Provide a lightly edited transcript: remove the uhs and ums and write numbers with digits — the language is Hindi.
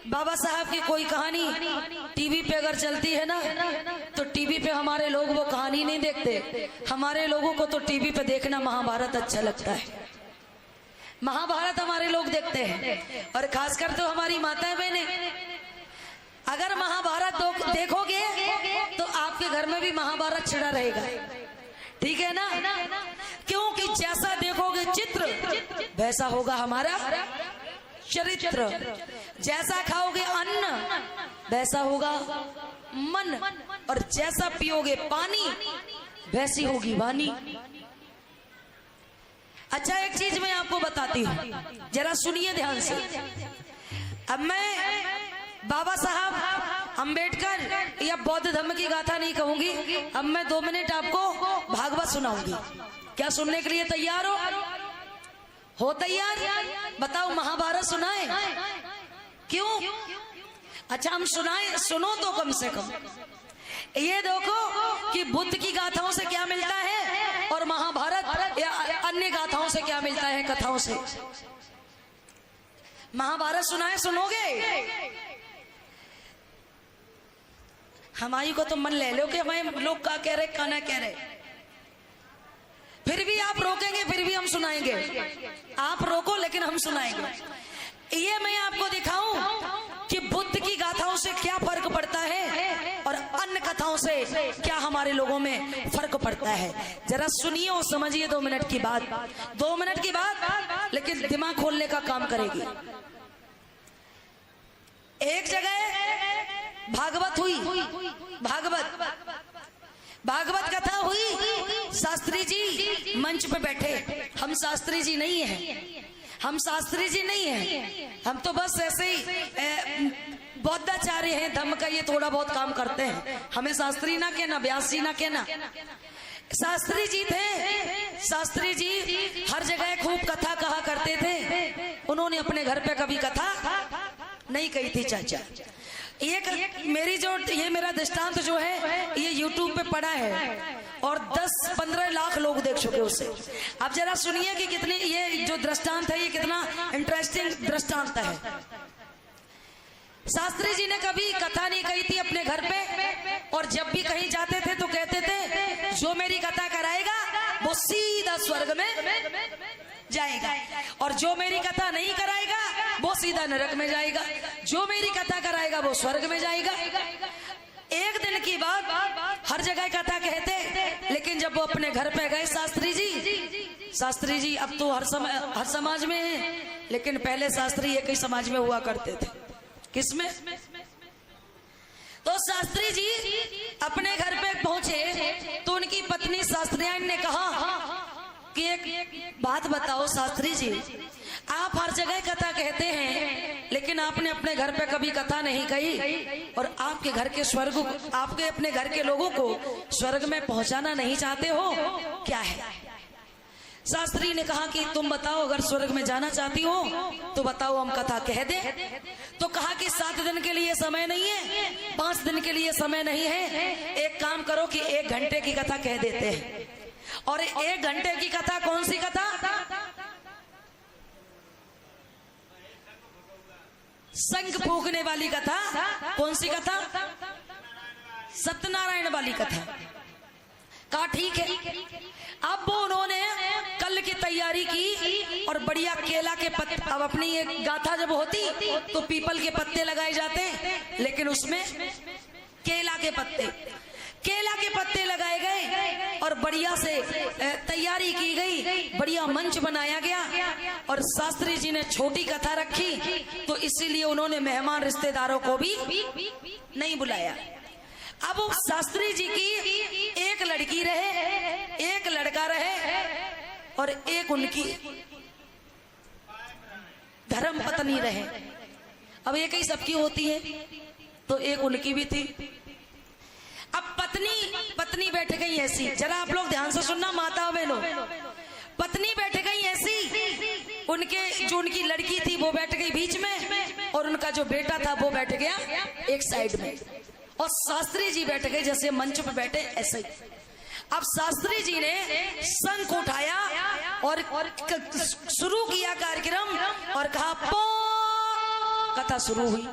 बाबा साहब की कोई कहानी टीवी पे अगर चलती है ना, तो टीवी पे हमारे लोग वो कहानी नहीं देखते। हमारे लोगों को तो टीवी पे देखना महाभारत अच्छा लगता है। महाभारत हमारे लोग देखते हैं, और खासकर तो हमारी माताएं बहनें। अगर महाभारत देखोगे तो आपके घर में भी महाभारत छिड़ा रहेगा, ठीक है ना? क्योंकि जैसा देखोगे चित्र वैसा होगा हमारा चरित्र, जैसा खाओगे अन्न वैसा होगा मन, और जैसा पियोगे पानी वैसी होगी वाणी। अच्छा, एक चीज मैं आपको बताती हूँ, जरा सुनिए ध्यान से। अब मैं बाबा साहब अंबेडकर या बौद्ध धर्म की गाथा नहीं कहूंगी। अब मैं 2 मिनट आपको भागवत सुनाऊंगी। क्या सुनने के लिए तैयार हो तैयार? बताओ, महाभारत सुनाए? क्यों? अच्छा, हम सुनाए, सुनो तो कम से कम। ये देखो कि बुद्ध की गाथाओं से क्या मिलता है और महाभारत या अन्य गाथाओं से क्या मिलता है, कथाओं से। महाभारत सुनाए, सुनोगे? हमारी को तो मन ले लो कि हमारे लोग क्या कह रहे, क्या ना कह रहे। फिर भी आप रोकेंगे, फिर भी हम सुनाएंगे। आप रोको लेकिन हम सुनाएंगे। ये मैं आपको दिखाऊं कि बुद्ध की गाथाओं से क्या फर्क पड़ता है और अन्य कथाओं से क्या हमारे लोगों में फर्क पड़ता है। जरा सुनिए और समझिए। 2 मिनट की बात, 2 मिनट की बात, लेकिन दिमाग खोलने का काम करेगी। एक जगह भागवत हुई, भागवत कथा हुई। शास्त्री जी मंच पे बैठे। हम शास्त्री जी नहीं हैं, हम शास्त्री जी नहीं हैं, हम तो बस ऐसे ही बौद्धाचार्य हैं, धम्म का ये थोड़ा बहुत काम करते हैं। हमें शास्त्री ना कहना, व्यास जी ना कहना। शास्त्री जी थे। शास्त्री जी हर जगह खूब कथा कहा करते थे। उन्होंने अपने घर पे कभी कथा नहीं कही थी। चाचा, ये मेरा दृष्टांत जो है ये YouTube पे पड़ा है और 10-15 लाख लोग देख चुके उसे। अब जरा सुनिए कि कितनी ये जो दृष्टांत है ये कितना इंटरेस्टिंग दृष्टांत है। शास्त्री जी ने कभी कथा नहीं कही थी अपने घर पे, और जब भी कहीं जाते थे तो कहते थे जो मेरी कथा कराएगा वो सीधा स्वर्ग में जाएगा, और जो मेरी कथा नहीं कराएगा वो सीधा नरक में जाएगा। जो मेरी कथा कराएगा वो स्वर्ग में जाएगा। एक दिन की बात, हर जगह कथा कहते, लेकिन जब वो अपने घर पे गए शास्त्री जी अब तो हर समाज में है, लेकिन पहले शास्त्री एक ही समाज में हुआ करते थे। किसमें? तो शास्त्री जी अपने घर पे पहुंचे तो उनकी पत्नी शास्त्रियायन ने कहा कि एक बात बताओ शास्त्री जी, आप हर जगह कथा कहते हैं लेकिन आपने अपने घर पे कभी कथा नहीं कही, और आपके घर के आपके अपने घर के लोगों को स्वर्ग में पहुंचाना नहीं चाहते हो, क्या है? शास्त्री ने कहा कि तुम बताओ, अगर स्वर्ग में जाना चाहती हो तो बताओ, हम कथा कह दे। तो कहा कि 7 दिन के लिए समय नहीं है, 5 दिन के लिए समय नहीं है, एक काम करो कि 1 घंटे की कथा कह देते हैं। और 1 घंटे की कथा कौन सी कथा? शंख फूंकने वाली कथा। कौन सी कथा? सत्यनारायण वाली कथा। कहा ठीक है। अब वो उन्होंने कल की तैयारी की और बढ़िया केला के पत्ते, अब अपनी ये गाथा जब होती तो पीपल के पत्ते लगाए जाते, लेकिन उसमें केला के पत्ते लगाए गए और बढ़िया से तैयारी की गई, बढ़िया मंच बनाया गया। और शास्त्री जी ने छोटी कथा रखी, तो इसीलिए उन्होंने मेहमान रिश्तेदारों को भी नहीं बुलाया। अब शास्त्री जी की एक लड़की रहे, एक लड़का रहे, और एक उनकी धर्म पत्नी रहे। अब एक ही सबकी होती है, तो एक उनकी भी थी। अब पत्नी बैठ गई ऐसी, जरा आप लोग ध्यान से सुनना माता बहनों, पत्नी बैठ गई ऐसी, उनकी लड़की थी वो बैठ गई बीच में, और उनका जो बेटा था वो बैठ गया एक साइड में, और शास्त्री जी बैठ गए जैसे मंच पे बैठे ऐसे ही। अब शास्त्री जी ने शंख उठाया और शुरू किया कार्यक्रम और कहा कथा शुरू हुई।